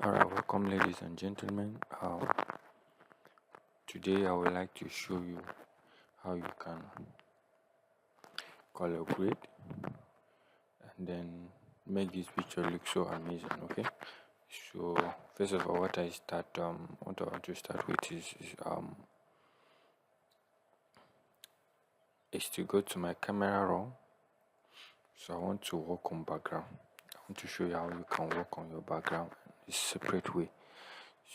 Alright, welcome ladies and gentlemen. Today I would like to show you how you can color grade and then make this picture look so amazing. Okay, so first of all, what I want to start with is to go to my camera raw. So I want to work on background. I want to show you how you can work on your background in a separate way.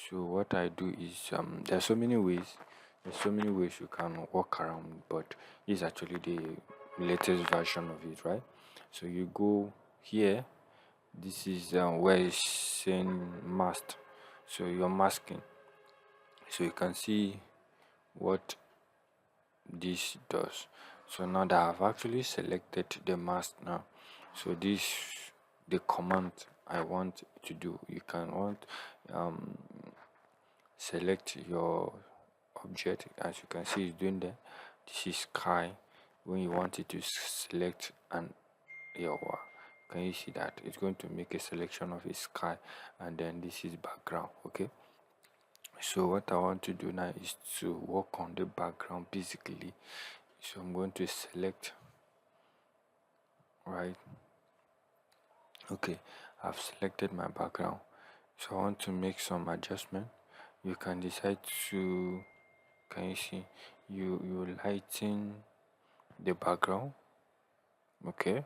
So what I do is there's so many ways you can work around, but this is actually the latest version of it, right? So you go here. This is where it's saying masked. So you're masking. So you can see what this does. So now that I've actually selected the mask now, so this the command I want to do. You can want select your object, as you can see it's doing there. This is sky. When you want it to select an area, can you see that it's going to make a selection of a sky, and then this is background. Okay, so what I want to do now is to work on the background basically. So I'm going to select, right? Okay, I've selected my background, so I want to make some adjustment. You can decide to, can you see, you lighten the background. Okay,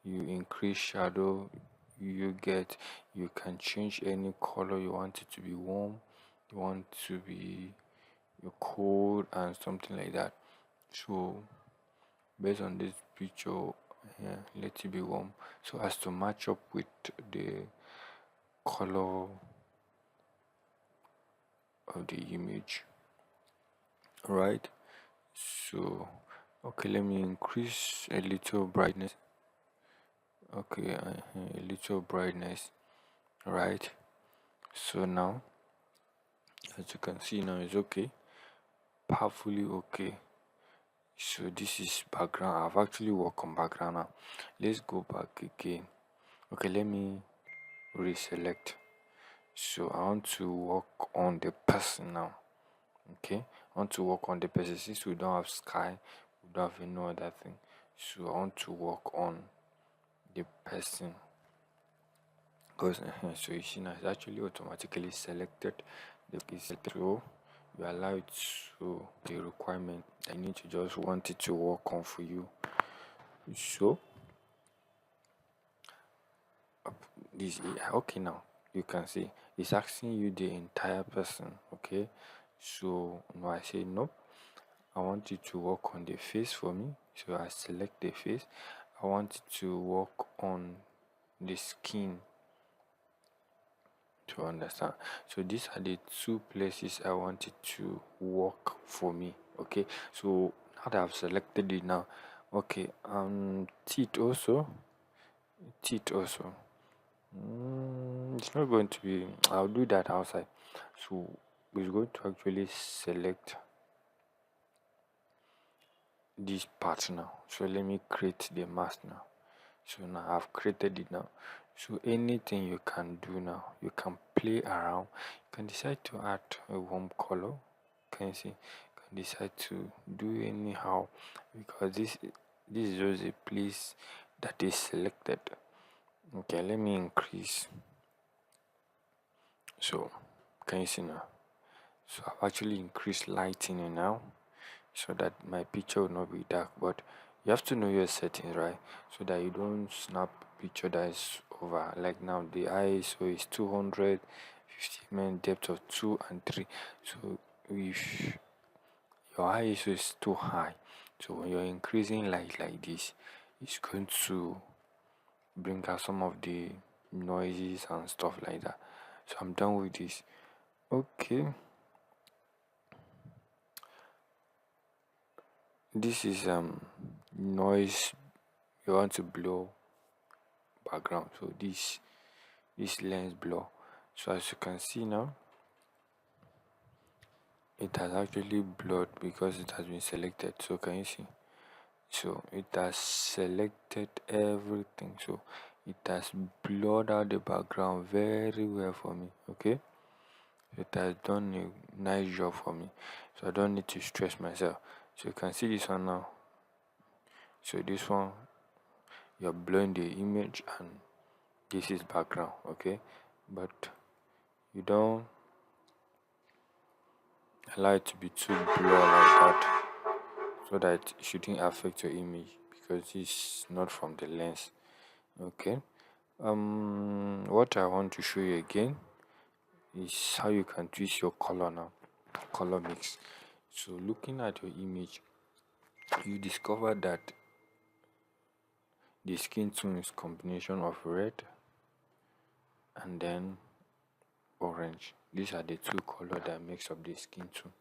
you increase shadow, you can change any color. You want it to be warm, you want to be cold, and something like that. So based on this picture, yeah, let it be warm so as to match up with the color of the image, right? So okay, let me increase a little brightness. Okay, a little brightness, right? So now, as you can see now, it's okay, powerfully okay. So this is background. I've actually worked on background now. Let's go back again. Okay, let me reselect. So I want to work on the person now. Okay, I want to work on the person. Since we don't have sky, we don't have any other thing, so I want to work on the person. Because so you see now it's actually automatically selected. So you allow it to the requirement that you need to just want it to work on for you. So this okay, now you can see it's asking you the entire person. Okay, so now I say no, I want you to work on the face for me. So I select the face. I want it to work on the skin, to understand. So these are the two places I want it to work for me. Okay, so now that I've selected it now, okay, teeth also. It's not going to be, I'll do that outside. So we're going to actually select this part now. So let me create the mask now. So now I've created it now. So anything you can do now, you can play around. You can decide to add a warm color. Can you see? You can decide to do anyhow, because this is just a place that is selected. Okay, let me increase. So can you see now? So I've actually increased lighting now, so that my picture will not be dark. But you have to know your settings, right? So that you don't snap picture that is over. Like now the ISO is 250 depth of 2 and 3. So if your ISO is too high, so when you're increasing light like this, it's going to bring out some of the noises and stuff like that. So I'm done with this. Okay, this is noise you want to blow background. So this lens blur. So as you can see now, it has actually blurred because it has been selected. So can you see? So it has selected everything. So it has blurred out the background very well for me. Okay, it has done a nice job for me, so I don't need to stress myself. So you can see this one now. So this one, you're blowing the image and this is background. Okay, but you don't allow it to be too blur like that, so that it shouldn't affect your image, because it's not from the lens. Okay, what I want to show you again is how you can twist your color now, color mix. So looking at your image, you discover that the skin tone is combination of red and then orange. These are the two colors that makes up the skin tone.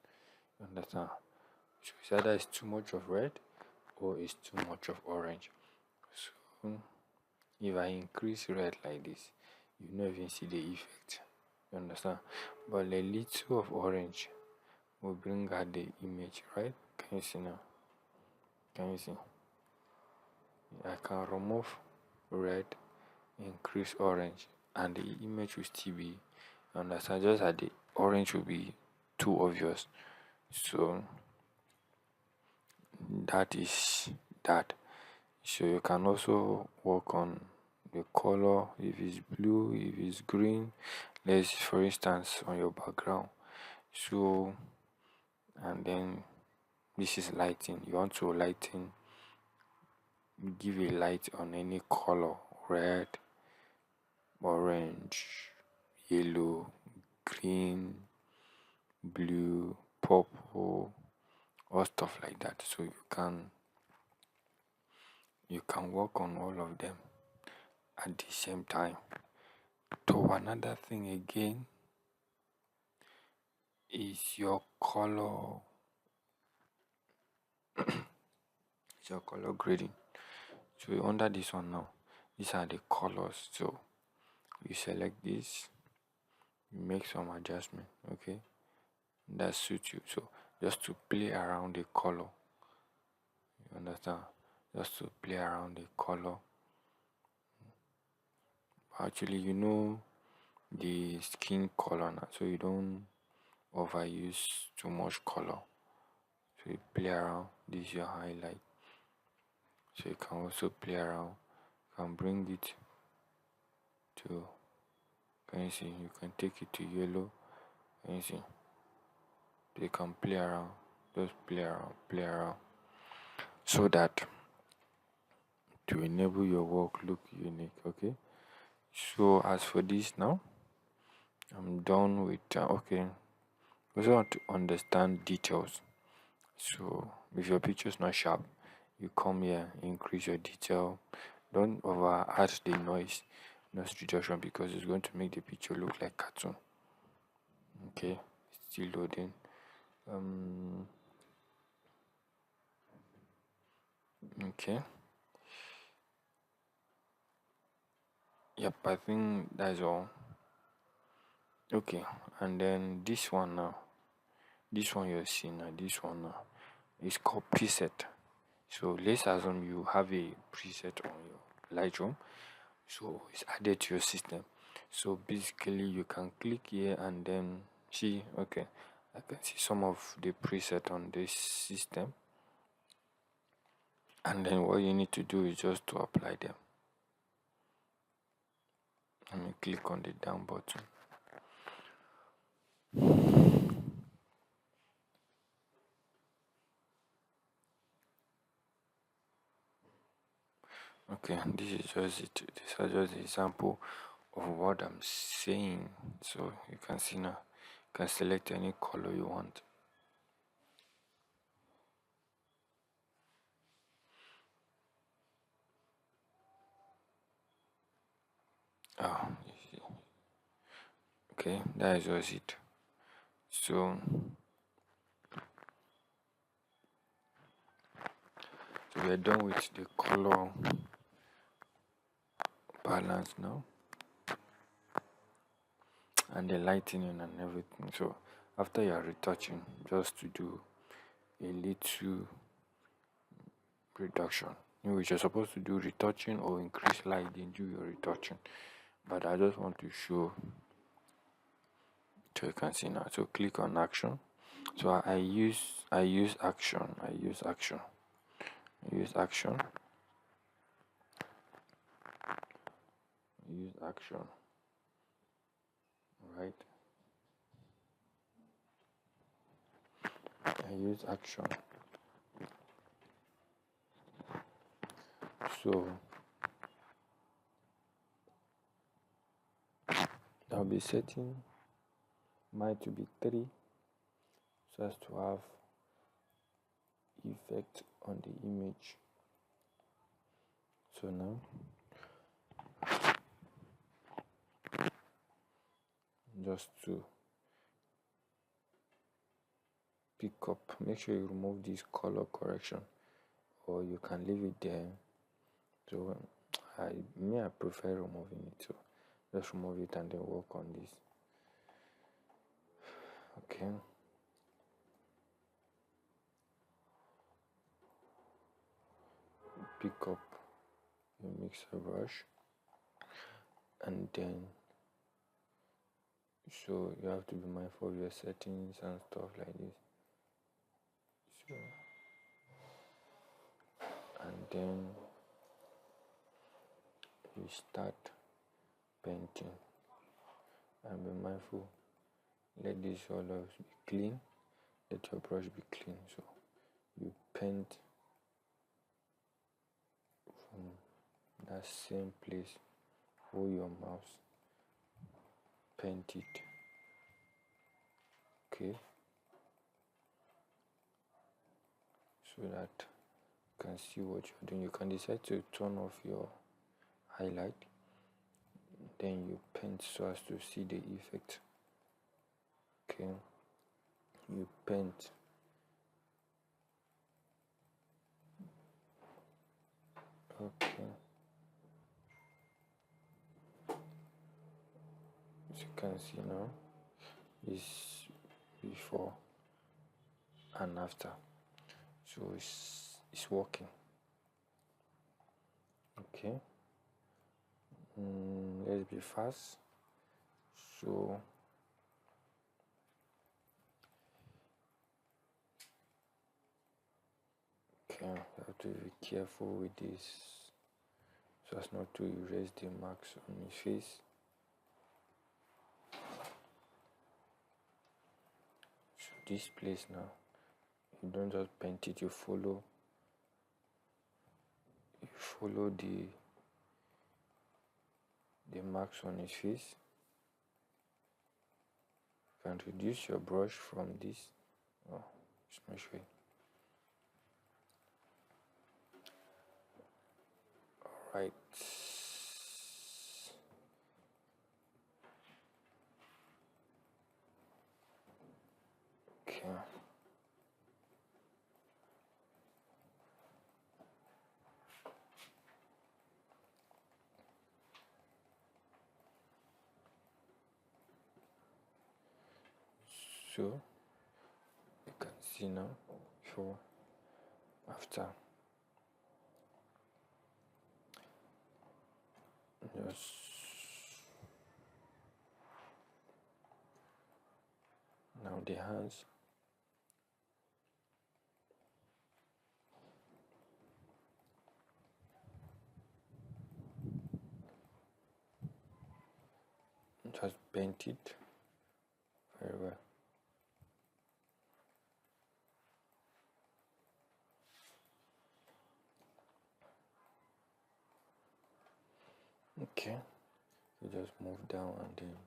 You understand? So it's either it's too much of red or it's too much of orange. So if I increase red like this, you don't even see the effect. You understand? But a little of orange will bring out the image, right? Can you see now? Can you see? I can remove red, increase orange, and the image will still be, you understand, just that the orange will be too obvious. So that is that. So you can also work on the color, if it's blue, if it's green. Let's, for instance, on your background. So, and then this is lighting. You want to lighten, give a light on any color: red, orange, yellow, green, blue, purple, or stuff like that. So you can work on all of them at the same time. So another thing again is your color, is your color grading. So under this one now, these are the colors. So you select this, you make some adjustment, okay, that suits you. So just to play around the color, you understand, just to play around the color. Actually, you know the skin color now, so you don't overuse too much color. So you play around. This is your highlight, so you can also play around. You can bring it to, can you see, you can take it to yellow. Can you see, they can play around, just play around, so that to enable your work look unique. Okay, so as for this now, I'm done with okay, we also want to understand details. So if your picture is not sharp, you come here, increase your detail. Don't over add the noise reduction, because it's going to make the picture look like cartoon. Okay, still loading. Okay, yep, I think that's all. Okay, and then this one now, this one you're seeing now, this one now is called preset. So let's assume you have a preset on your Lightroom, so it's added to your system. So basically you can click here and then see, okay, I can see some of the preset on this system, and then what you need to do is just to apply them. Let me click on the down button. Okay, this is just it. These are just the example of what I'm saying. So you can see now, you can select any color you want. Oh, okay, that is just it. So we are done with the color balance now, and the lightening and everything. So after you are retouching, just to do a little reduction, in which you're supposed to do retouching or increase light, then do your retouching. But I just want to show, so you can see now. So click on action. So I use action. I use action. Use action. Use action. Right. I use action. So I'll be setting mine to be 3 so as to have effect on the image. So now just to pick up, make sure you remove this color correction, or you can leave it there. So I prefer removing it, so just remove it and then work on this. Okay, pick up your mixer brush, and then so you have to be mindful of your settings and stuff like this. So, and then you start painting, and be mindful, let this always be clean, let your brush be clean. So you paint from that same place, hold your mouse, paint it. Okay, so that you can see what you're doing. You can decide to turn off your highlight, then you paint so as to see the effect. Okay, you paint. Okay, as you can see now, is before and after, so it's working. Okay, let's be fast. So okay, you have to be careful with this so as not to erase the marks on his face. So this place now, you don't just paint it, you follow the marks on his face. You can reduce your brush from this. Oh, it's not showing. Alright. Okay. So you can see now before, after. Just now the hands. Just paint it very well. Okay, you just move down and then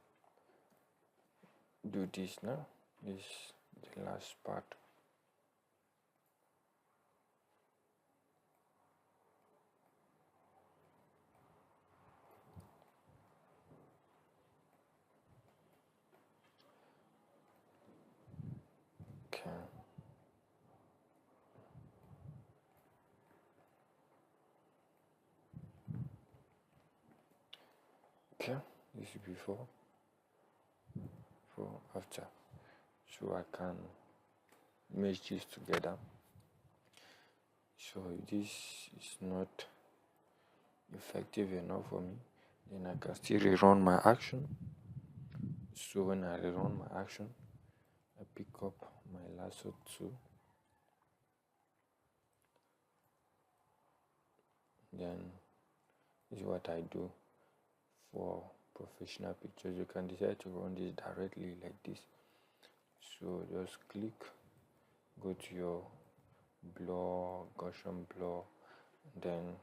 do this now. This is the last part. Okay. Okay, this is before after, so I can merge this together. So if this is not effective enough for me, then I can still rerun my action. So when I rerun my action, I pick up my lasso tool, then this is what I do for professional pictures. You can decide to run this directly like this. So just click, go to your blur, Gaussian blur, then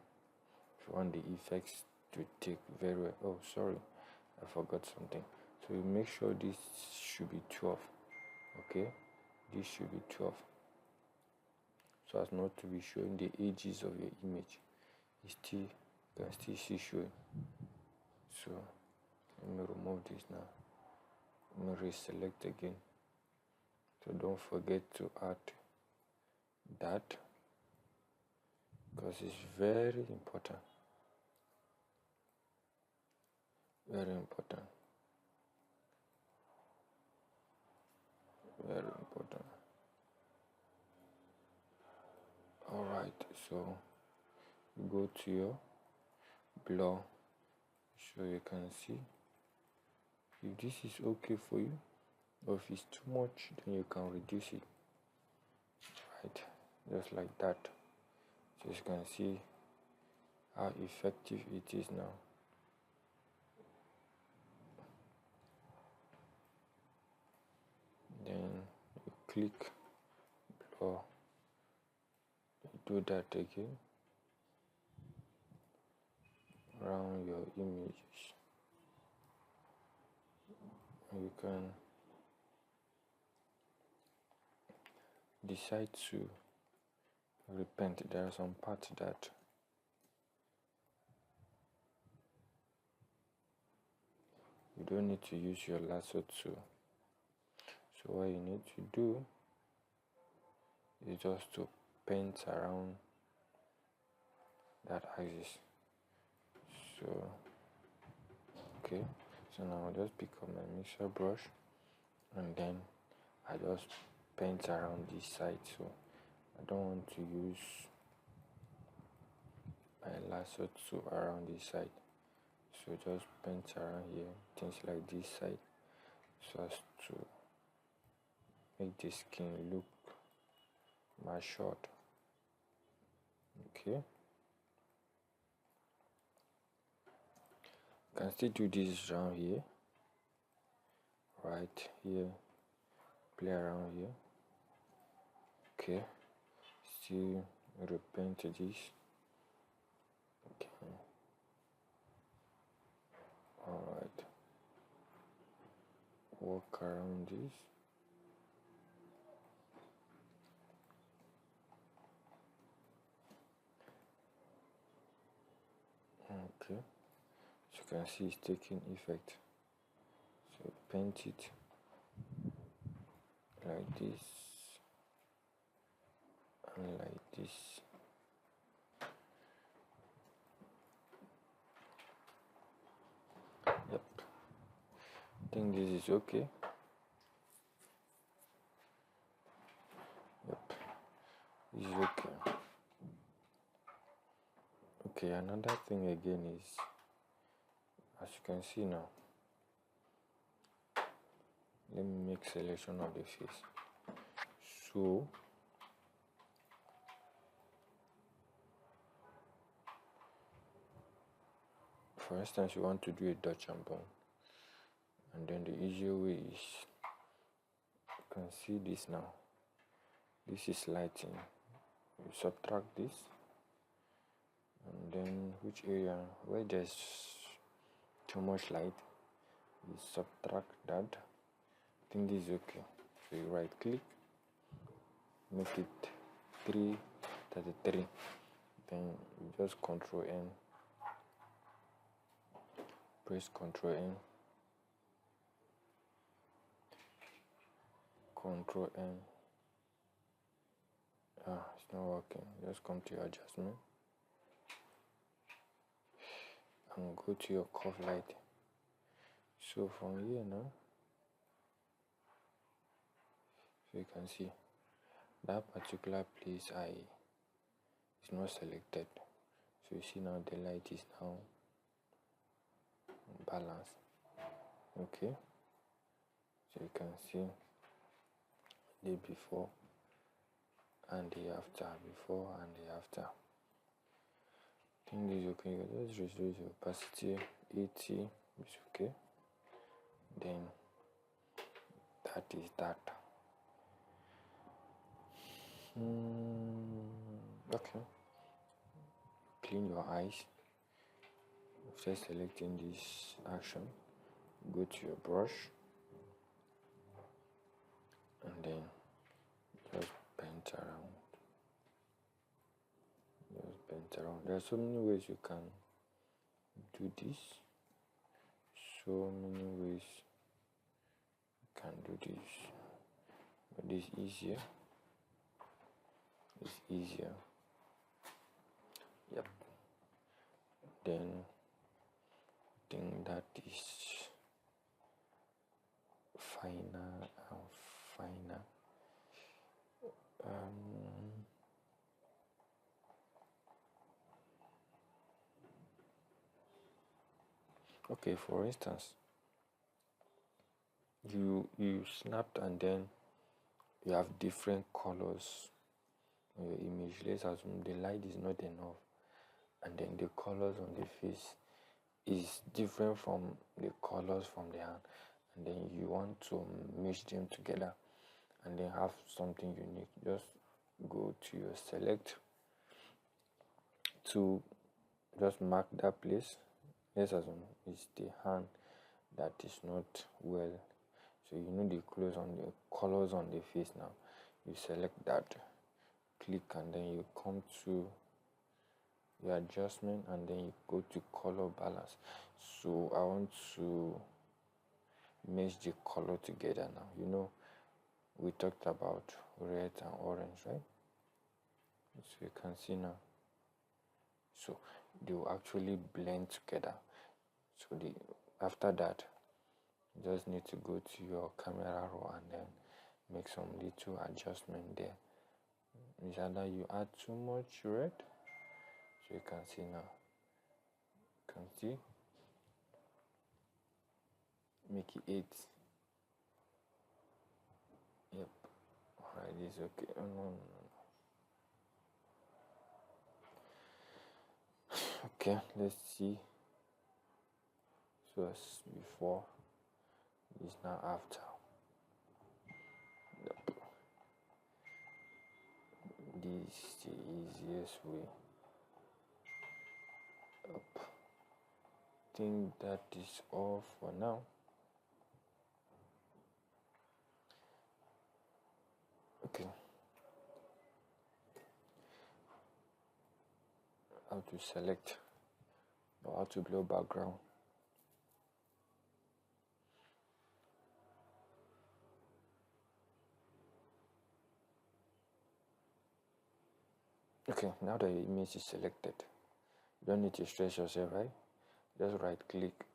if you want the effects to take very well. Oh, sorry, I forgot something. So you make sure this should be 12. Okay, this should be 12, so as not to be showing the edges of your image. It's still, you can still see showing. So let me remove this now. Let me reselect again. So don't forget to add that, because it's very important. Very important. Very important. Alright, so go to your blur, so you can see if this is okay for you, or if it's too much, then you can reduce it, right? Just like that. So you can see how effective it is now. Then you click blur, do that again around your images. You can decide to repent. There are some parts that you don't need to use your lasso tool. So what you need to do is just to paint around that axis. So okay, so now I'll just pick up my mixer brush, and then I just paint around this side. So I don't want to use my lasso tool around this side, so just paint around here, things like this side, so as to make the skin look matured. Okay, you can still do this around here, right here, play around here. Okay, still repaint this. Okay, alright, walk around this. Okay, so you can see it's taking effect. So paint it like this and like this. Yep, I think this is okay. Yep, this is okay. Okay, another thing again is, as you can see now, let me make selection of the face. So for instance, you want to do a Dutch and bone, and then the easier way is, you can see this now, this is lighting. You subtract this, and then which area where there's too much light, you subtract that. I think this is okay. So you right click, make it 333, then you just Ctrl N, press Ctrl N, Ctrl N. It's not working. Just come to your adjustment and go to your curve light. So from here now, so you can see that particular place I it's not selected. So you see now the light is now balanced. Okay, so you can see the before and the after, before and the after. I think this is okay. You can just reduce the opacity 80 is okay. Then that is that. Okay, clean your eyes. After selecting this action, go to your brush and then just bend around. Just bend around. There are so many ways you can do this. So many ways you can do this. But this is easier. It's easier. Yep. Then I think that is finer and finer. Okay, for instance, you snapped and then you have different colors on your image. Let's assume the light is not enough, and then the colors on the face is different from the colors from the hand, and then you want to mix them together and then have something unique. Just go to your select to just mark that place. Let's assume it's the hand that is not well, so you know the colors on the face. Now you select that, click, and then you come to your adjustment and then you go to color balance. So I want to mix the color together. Now you know we talked about red and orange, right? So you can see now, so they will actually blend together. So after that, you just need to go to your camera raw and then make some little adjustment there. It's either you add too much red, so you can see now, you can see, make it 8. Yep. Alright, this is okay. Oh, no. Okay, let's see. So as before, is now after. Yep. This is the easiest way. Yep. Think that is all for now. Okay. How to select or how to blur background. Okay, now the image is selected, you don't need to stress yourself, right? Just right click.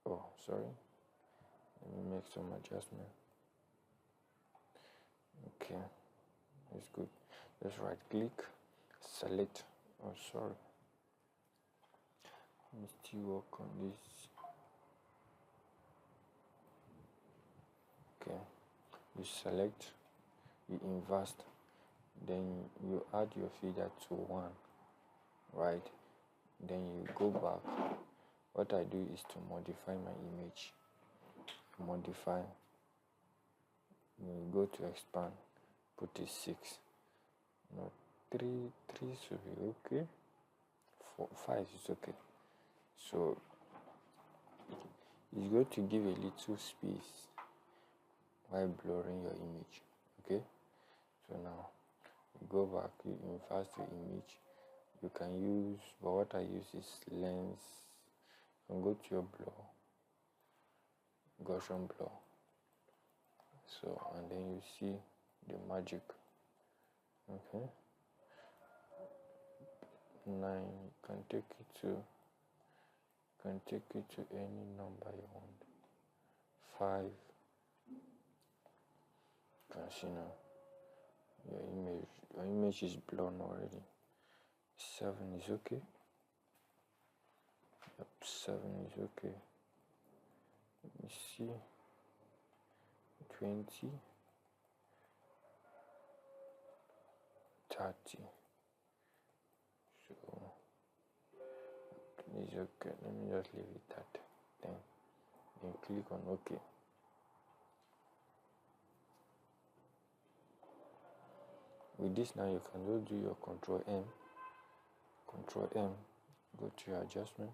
Oh, sorry. Let me make some adjustment. Okay, it's good. Just right click, select. Oh, sorry. Let me still work on this. Okay, you select, you invert, then you add your feeder to 1, right? Then you go back. What I do is to modify my image. Modify, you go to expand, put it 6. No, 3 should be okay. 4, 5 is okay. So it's going to give a little space while blurring your image. Okay, so now you go back, you invert the image. You can use, but what I use is lens. You can go to your blur, Gaussian blur. So, and then you see the magic. Okay, 9, you can take it to any number you want. 5, you can see now your image is blown already. 7 is okay. Yep, 7 is okay. Let me see. 20, 30. So it's okay. Let me just leave it at 10. Then click on OK. With this now, you can just do your Control M. Control M. Go to your adjustment.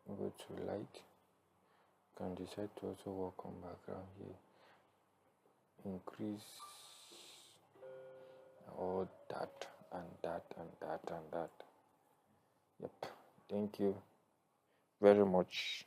Go to light. You can decide to also work on background here. Increase all that and that and that and that. Yep. Thank you very much.